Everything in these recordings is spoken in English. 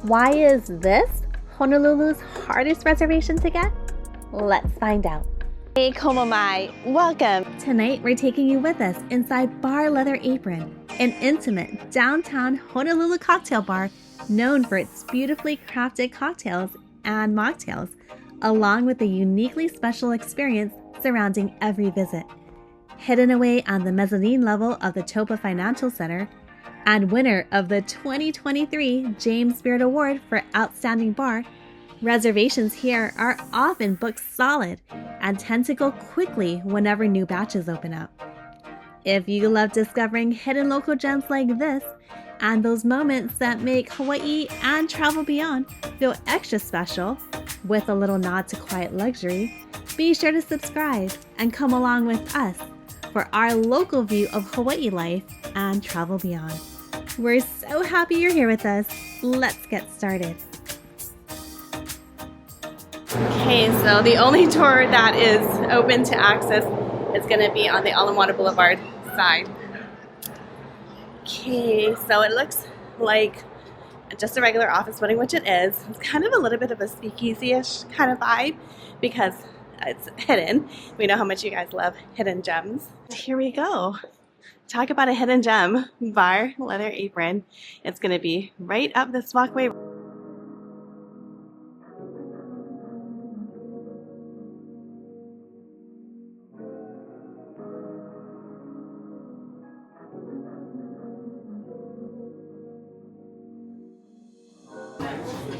Why is this Honolulu's hardest reservation to get? Let's find out. Hey komo mai, welcome! Tonight we're taking you with us inside Bar Leather Apron, an intimate downtown Honolulu cocktail bar known for its beautifully crafted cocktails and mocktails, along with a uniquely special experience surrounding every visit. Hidden away on the mezzanine level of the TOPA Financial Center, and winner of the 2023 James Beard Award for Outstanding Bar, reservations here are often booked solid and tend to go quickly whenever new batches open up. If you love discovering hidden local gems like this, and those moments that make Hawaii and travel beyond feel extra special, with a little nod to quiet luxury, be sure to subscribe and come along with us for our local view of Hawaii life and travel beyond. We're so happy you're here with us. Let's get started. Okay, so the only tour that is open to access is going to be on the Ala Moana Boulevard side. Okay, so it looks like just a regular office building, which it is. It's kind of a little bit of a speakeasy-ish kind of vibe because it's hidden. We know how much you guys love hidden gems. Here we go. Talk about a hidden gem, Bar Leather Apron. It's going to be right up this walkway.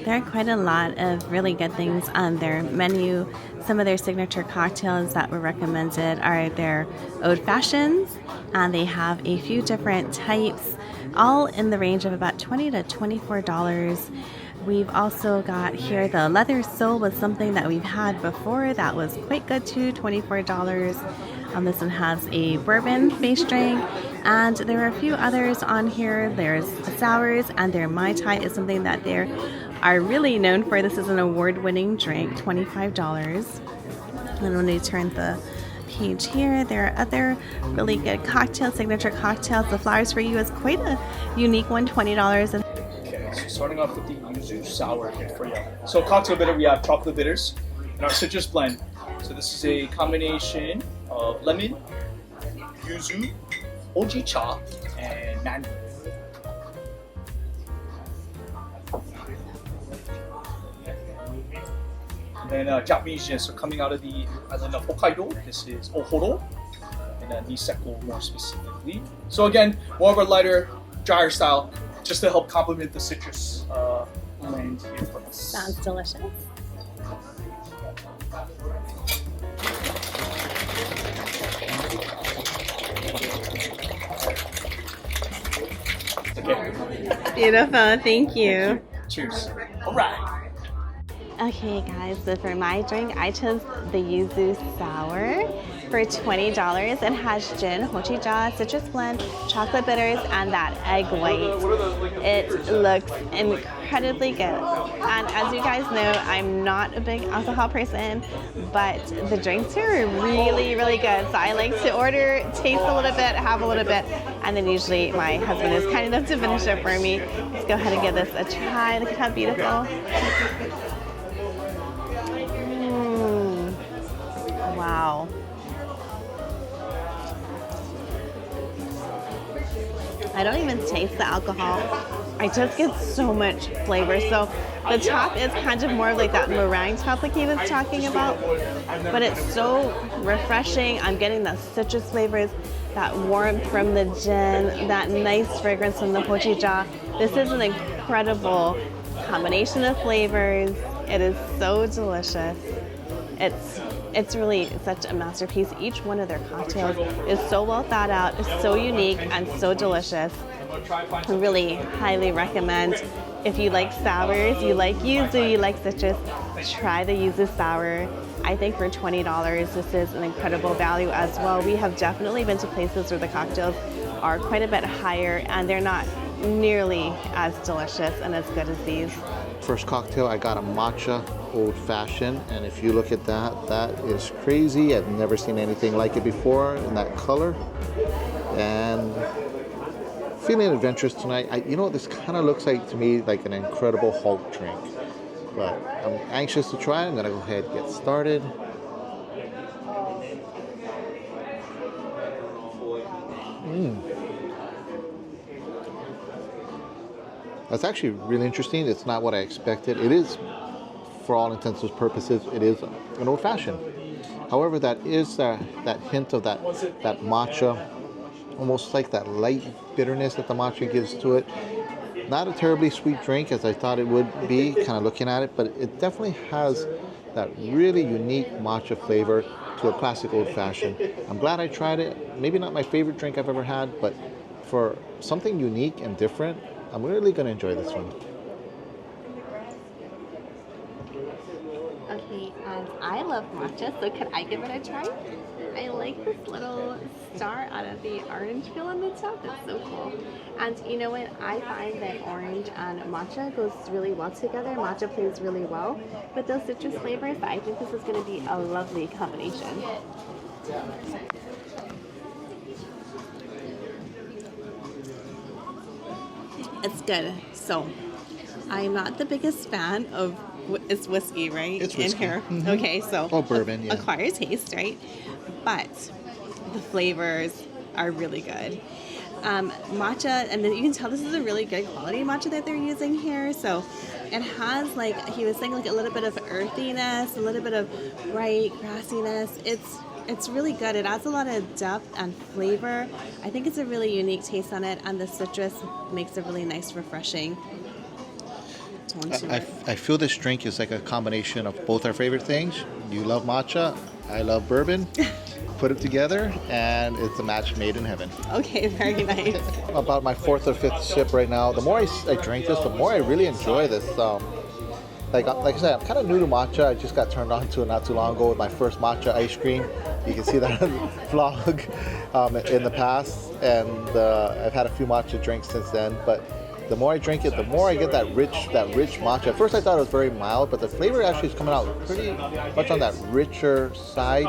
There are quite a lot of really good things on their menu. Some of their signature cocktails that were recommended are their old fashions, and they have a few different types, all in the range of about $20 to $24. We've also got here the leather sole was something that we've had before that was quite good too, $24. This one has a bourbon base drink, and there are a few others on here. There's sours, and their Mai Tai is something that they are really known for. This is an award-winning drink, $25. And when you turn the page here, there are other really good cocktails, signature cocktails. The Flowers for You is quite a unique one, $20. Okay, so starting off with the yuzu sour here for you. So cocktail bitter, we have chocolate bitters and our citrus blend. So this is a combination of lemon, yuzu, hojicha, and mango. And then Japanese gin, so coming out of the island of Hokkaido, this is Ohoro, and then Niseko more specifically. So again, more of a lighter, drier style, just to help complement the citrus blend here for us. Sounds delicious. Okay. Beautiful, thank you. Cheers. All right. Okay guys, so for my drink, I chose the yuzu sour for $20. It has gin, hojicha, citrus blend, chocolate bitters, and that egg white. It looks incredibly good. And as you guys know, I'm not a big alcohol person, but the drinks here are really, really good. So I like to order, taste a little bit, have a little bit, and then usually my husband is kind enough to finish it for me. Let's go ahead and give this a try. Look at how beautiful. Wow. I don't even taste the alcohol. I just get so much flavor. So the top is kind of more of like that meringue top like he was talking about, but it's so refreshing. I'm getting the citrus flavors, that warmth from the gin, that nice fragrance from the hojicha. This is an incredible combination of flavors. It is so delicious. It's really such a masterpiece. Each one of their cocktails is so well thought out, is so unique, and so delicious. I really highly recommend. If you like sours, you like yuzu, you like citrus, try the yuzu sour. I think for $20, this is an incredible value as well. We have definitely been to places where the cocktails are quite a bit higher, and they're not nearly as delicious and as good as these. First cocktail, I got a matcha old fashioned, and if you look at that, that is crazy. I've never seen anything like it before in that color. And feeling adventurous tonight. You know what this kind of looks like to me, like an Incredible Hulk drink. But I'm anxious to try it. I'm gonna go ahead and get started. That's actually really interesting. It's not what I expected. It is, for all intents and purposes, it is an old-fashioned. However, that is that hint of that matcha, almost like that light bitterness that the matcha gives to it. Not a terribly sweet drink as I thought it would be, kind of looking at it, but it definitely has that really unique matcha flavor to a classic old-fashioned. I'm glad I tried it. Maybe not my favorite drink I've ever had, but for something unique and different, I'm really going to enjoy this one. Okay, I love matcha, so could I give it a try? I like this little star out of the orange peel on the top. It's so cool. And you know what? I find that orange and matcha goes really well together. Matcha plays really well with those citrus flavors. I think this is going to be a lovely combination. It's good. So, I'm not the biggest fan of it's whiskey, right? It's whiskey. In here. Mm-hmm. Okay, so bourbon, yeah. Acquired taste, right? But the flavors are really good. Matcha, and then you can tell this is a really good quality matcha that they're using here. So it has, like he was saying, like a little bit of earthiness, a little bit of bright grassiness. It's really good. It adds a lot of depth and flavor. I think it's a really unique taste on it, and the citrus makes it really nice, refreshing. I feel this drink is like a combination of both our favorite things. You love matcha, I love bourbon. Put it together, and it's a match made in heaven. Okay, very nice. About my 4th or 5th sip right now. The more I drink this, the more I really enjoy this. Like I said, I'm kind of new to matcha. I just got turned on to it not too long ago with my first matcha ice cream. You can see that vlog in the past, and I've had a few matcha drinks since then. But the more I drink it, the more I get that rich matcha. At first I thought it was very mild, but the flavor actually is coming out pretty much on that richer side.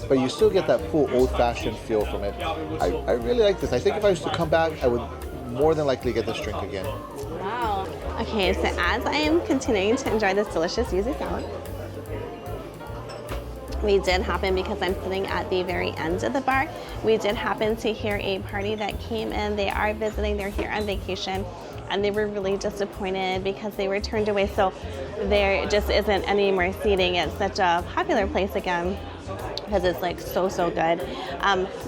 But you still get that full old-fashioned feel from it. I really like this. I think if I was to come back, I would more than likely get this drink again. Wow. Okay, so as I am continuing to enjoy this delicious yuzu salad, we did happen, because I'm sitting at the very end of the bar, we did happen to hear a party that came in. They are visiting, they're here on vacation, and they were really disappointed because they were turned away. So there just isn't any more seating. It's such a popular place again because it's like so good.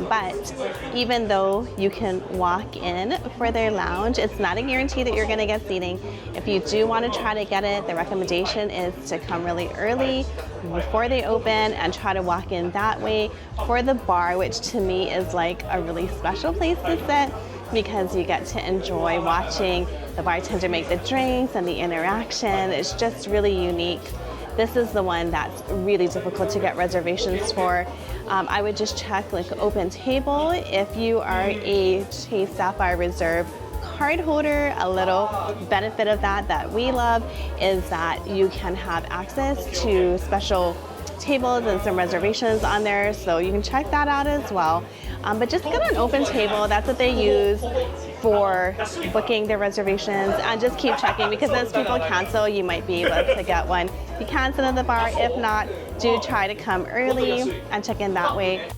But even though you can walk in for their lounge, it's not a guarantee that you're going to get seating. If you do want to try to get it, the recommendation is to come really early before they open and try to walk in that way for the bar, which to me is like a really special place to sit, because you get to enjoy watching the bartender make the drinks and the interaction. It's just really unique. This is the one that's really difficult to get reservations for. I would just check like open table. If you are a Chase Sapphire Reserve card holder, a little benefit of that we love is that you can have access to special tables and some reservations on there, so you can check that out as well. But just get an open table. That's what they use for booking their reservations, and just keep checking, because as people cancel, you might be able to get one. You can sit in the bar. If not, do try to come early and check in that way.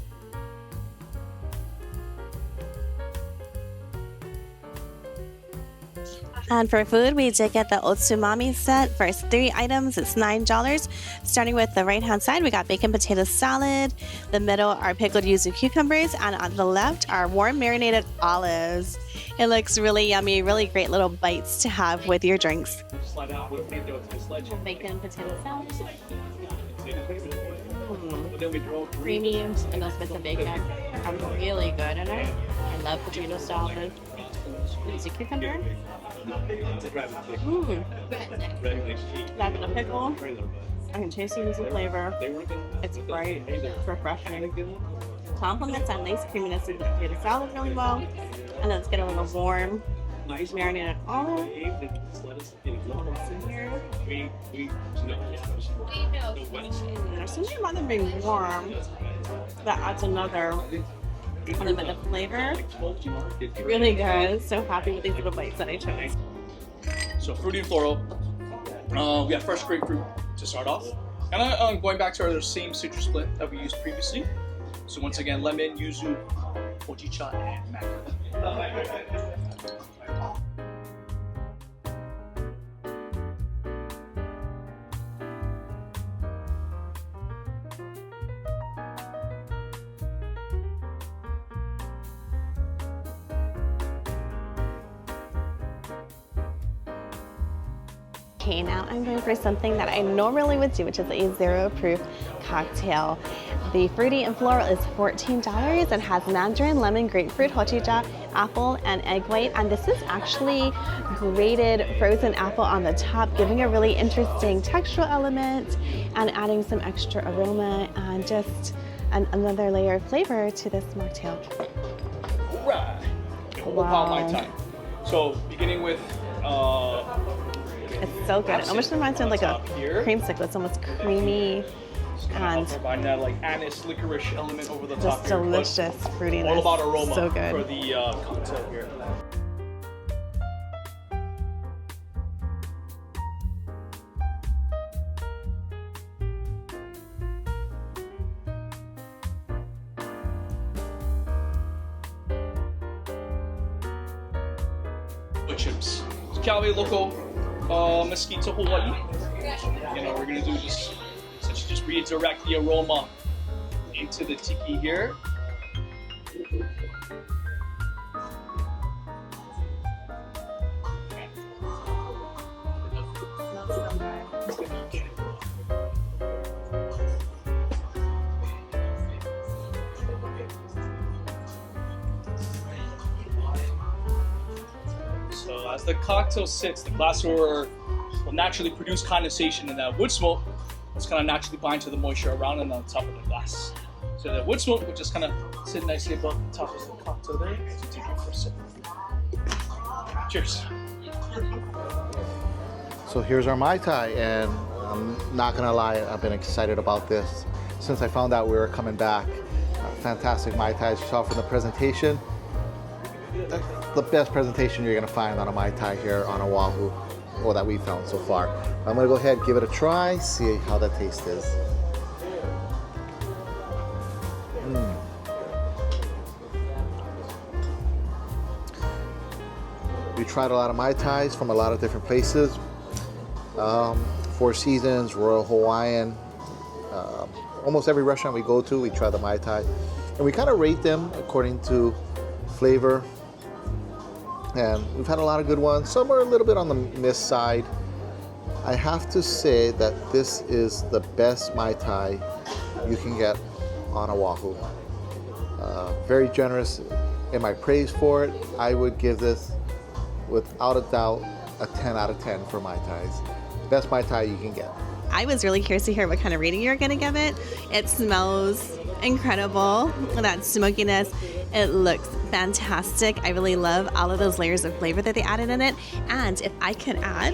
And for food, we did get the Otsumami set. First 3 items, it's $9. Starting with the right-hand side, we got bacon potato salad. The middle are pickled yuzu cucumbers, and on the left are warm marinated olives. It looks really yummy, really great little bites to have with your drinks. Bacon potato salad. Creamy, and those bits of bacon are really good in it. I love potato salad. Yuzu cucumber. That's the pickle. I can taste the yuzu flavor. It's bright, it's refreshing. Complements that nice creaminess of the potato salad really well. And let's get a little warm marinated olive. There's something about them being warm that adds another element of flavor. Really good. So happy with these little bites that I chose. So fruity and floral. We have fresh grapefruit to start off. And going back to our same citrus blend that we used previously. So once again, lemon, yuzu, hojicha, and matcha. Okay, now I'm going for something that I normally would do, which is a zero-proof cocktail. The fruity and floral is $14 and has mandarin, lemon, grapefruit, hojicha, apple, and egg white. And this is actually grated frozen apple on the top, giving a really interesting textural element and adding some extra aroma and just another layer of flavor to this mocktail. All right. Wow. Mai Tai. So beginning with it's so good. It almost reminds me of like a creamsicle. It's almost creamy and combine that like anise licorice element over the top. Just delicious fruitiness. All about aroma so good. for the cocktail here. Chips. CLIA local Mesquite Hawaii. You know, we're gonna do just essentially just redirect the aroma into the tiki here. So as the cocktail sits, the glassware will naturally produce condensation, and that wood smoke is kind of naturally bind to the moisture around and on top of the glass. So the wood smoke will just kind of sit nicely above the top of the cocktail there. So take it for a sip. Cheers. So here's our Mai Tai, and I'm not gonna lie, I've been excited about this since I found out we were coming back. Fantastic Mai Tai, as you saw from the presentation. The best presentation you're gonna find on a Mai Tai here on Oahu, or that we found so far. I'm gonna go ahead and give it a try, see how the taste is. We tried a lot of Mai Tais from a lot of different places. Four Seasons, Royal Hawaiian, almost every restaurant we go to, we try the Mai Tai. And we kind of rate them according to flavor. And we've had a lot of good ones. Some are a little bit on the miss side. I have to say that this is the best Mai Tai you can get on Oahu. Very generous in my praise for it. I would give this, without a doubt, a 10 out of 10 for Mai Tais. Best Mai Tai you can get. I was really curious to hear what kind of rating you're going to give it. It smells incredible. That smokiness. It looks fantastic. I really love all of those layers of flavor that they added in it. And if I can add,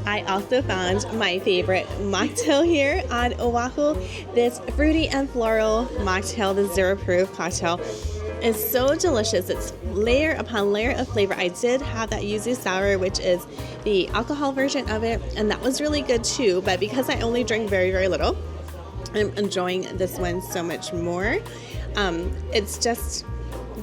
I also found my favorite mocktail here on Oahu. This fruity and floral mocktail, the zero proof cocktail, is so delicious. It's layer upon layer of flavor. I did have that yuzu sour, which is the alcohol version of it, and that was really good too. But because I only drink very, very little, I'm enjoying this one so much more. It's just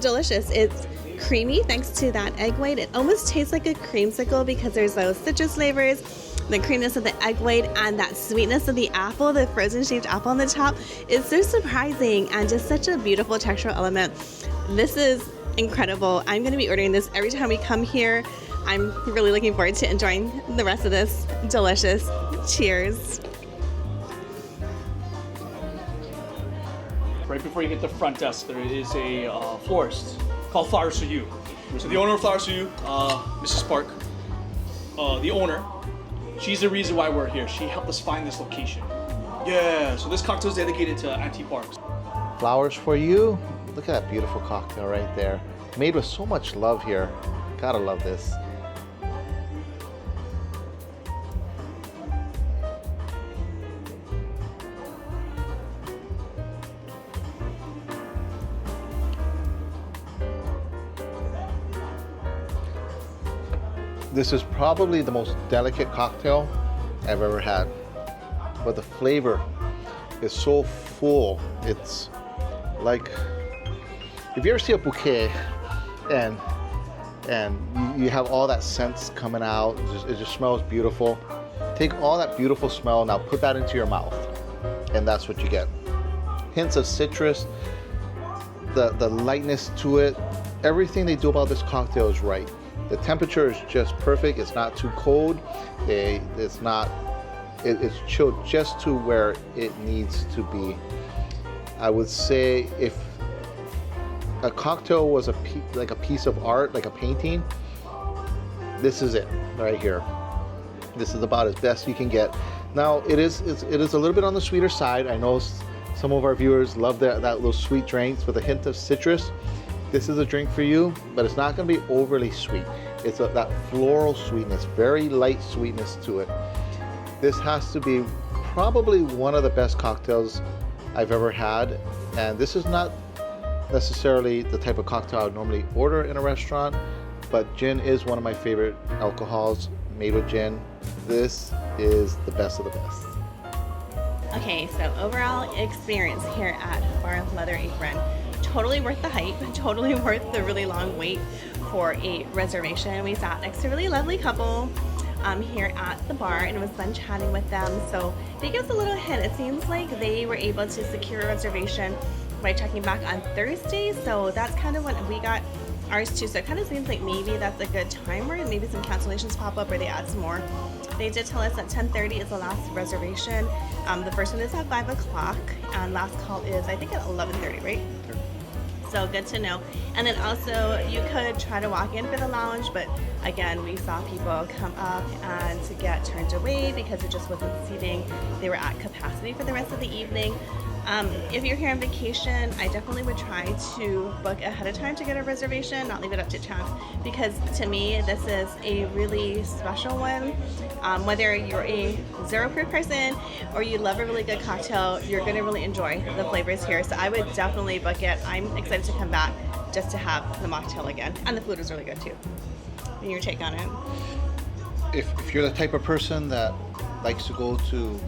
delicious. It's creamy thanks to that egg white. It almost tastes like a creamsicle because there's those citrus flavors, the creaminess of the egg white, and that sweetness of the apple, the frozen shaped apple on the top. It's so surprising and just such a beautiful textural element. This is incredible. I'm going to be ordering this every time we come here. I'm really looking forward to enjoying the rest of this delicious. Cheers. Right before you hit the front desk, there is a florist called Flowers for You. So the owner of Flowers for You, Mrs. Park, the owner, she's the reason why we're here. She helped us find this location. Yeah, so this cocktail is dedicated to Auntie Parks. Flowers for You. Look at that beautiful cocktail right there. Made with so much love here. Gotta love this. This is probably the most delicate cocktail I've ever had. But the flavor is so full. It's like, if you ever see a bouquet and you have all that scents coming out, it just smells beautiful. Take all that beautiful smell, now put that into your mouth, and that's what you get. Hints of citrus, the lightness to it. Everything they do about this cocktail is right. The temperature is just perfect. It's not too cold. It's chilled just to where it needs to be. I would say if a cocktail was like a piece of art, like a painting, this is it right here. This is about as best you can get. Now it is a little bit on the sweeter side. I know some of our viewers love that those sweet drinks with a hint of citrus. This is a drink for you, but it's not going to be overly sweet. It's that floral sweetness, very light sweetness to it. This has to be probably one of the best cocktails I've ever had, and this is not necessarily the type of cocktail I would normally order in a restaurant, but gin is one of my favorite alcohols made with gin. This is the best of the best. Okay, so overall experience here at Bar Leather Apron. Totally worth the hype, totally worth the really long wait for a reservation. We sat next to a really lovely couple here at the bar, and it was fun chatting with them. So they gave us a little hint. It seems like they were able to secure a reservation by checking back on Thursday, so that's kind of when we got ours too. So it kind of seems like maybe that's a good time, or maybe some cancellations pop up or they add some more. They did tell us that 10:30 is the last reservation. The first one is at 5 o'clock, and last call is I think at 11:30, right? So good to know. And then also you could try to walk in for the lounge, but again, we saw people come up and to get turned away because it just wasn't seating. They were at capacity for the rest of the evening. If you're here on vacation, I definitely would try to book ahead of time to get a reservation, not leave it up to chance, because to me, this is a really special one. Whether you're a zero proof person or you love a really good cocktail, you're gonna really enjoy the flavors here. So I would definitely book it. I'm excited to come back just to have the mocktail again. And the food is really good too. And your take on it? If you're the type of person that likes to go to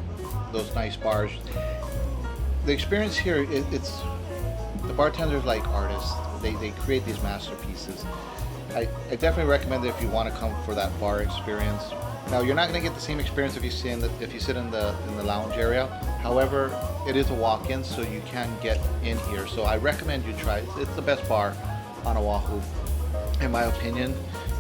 those nice bars, the experience here, it's the bartenders like artists. They create these masterpieces. I definitely recommend it if you want to come for that bar experience. Now you're not going to get the same experience if you sit in the lounge area. However, it is a walk-in, so you can get in here. So I recommend you try it. It's the best bar on Oahu, in my opinion.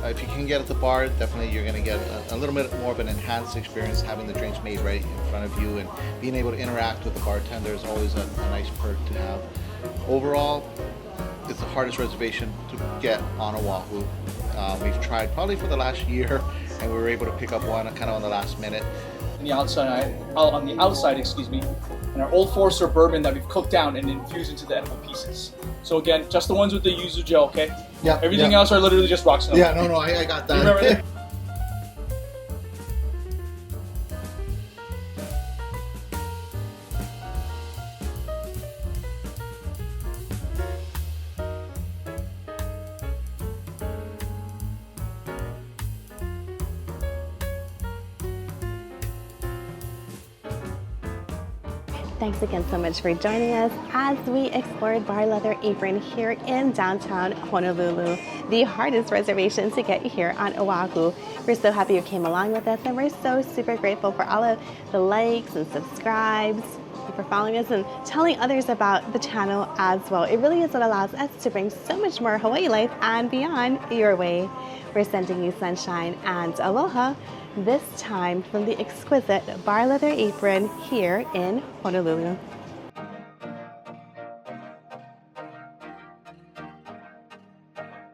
If you can get at the bar, definitely you're going to get a little bit more of an enhanced experience having the drinks made right in front of you, and being able to interact with the bartender is always a nice perk to have. Overall, it's the hardest reservation to get on Oahu. We've tried probably for the last year, and we were able to pick up one kind of on the last minute. On the outside, excuse me, and our Old Forester bourbon that we've cooked down and infused into the edible pieces. So again, just the ones with the yuzu gel, okay? Yeah. Everything else are literally just rocks. Yeah, no, I got that. You remember that? Thanks again so much for joining us as we explored Bar Leather Apron here in downtown Honolulu, the hardest reservation to get here on Oahu. We're so happy you came along with us, and we're so super grateful for all of the likes and subscribes, for following us and telling others about the channel as well. It really is what allows us to bring so much more Hawaii life and beyond your way. We're sending you sunshine and aloha, this time from the exquisite Bar Leather Apron here in Honolulu.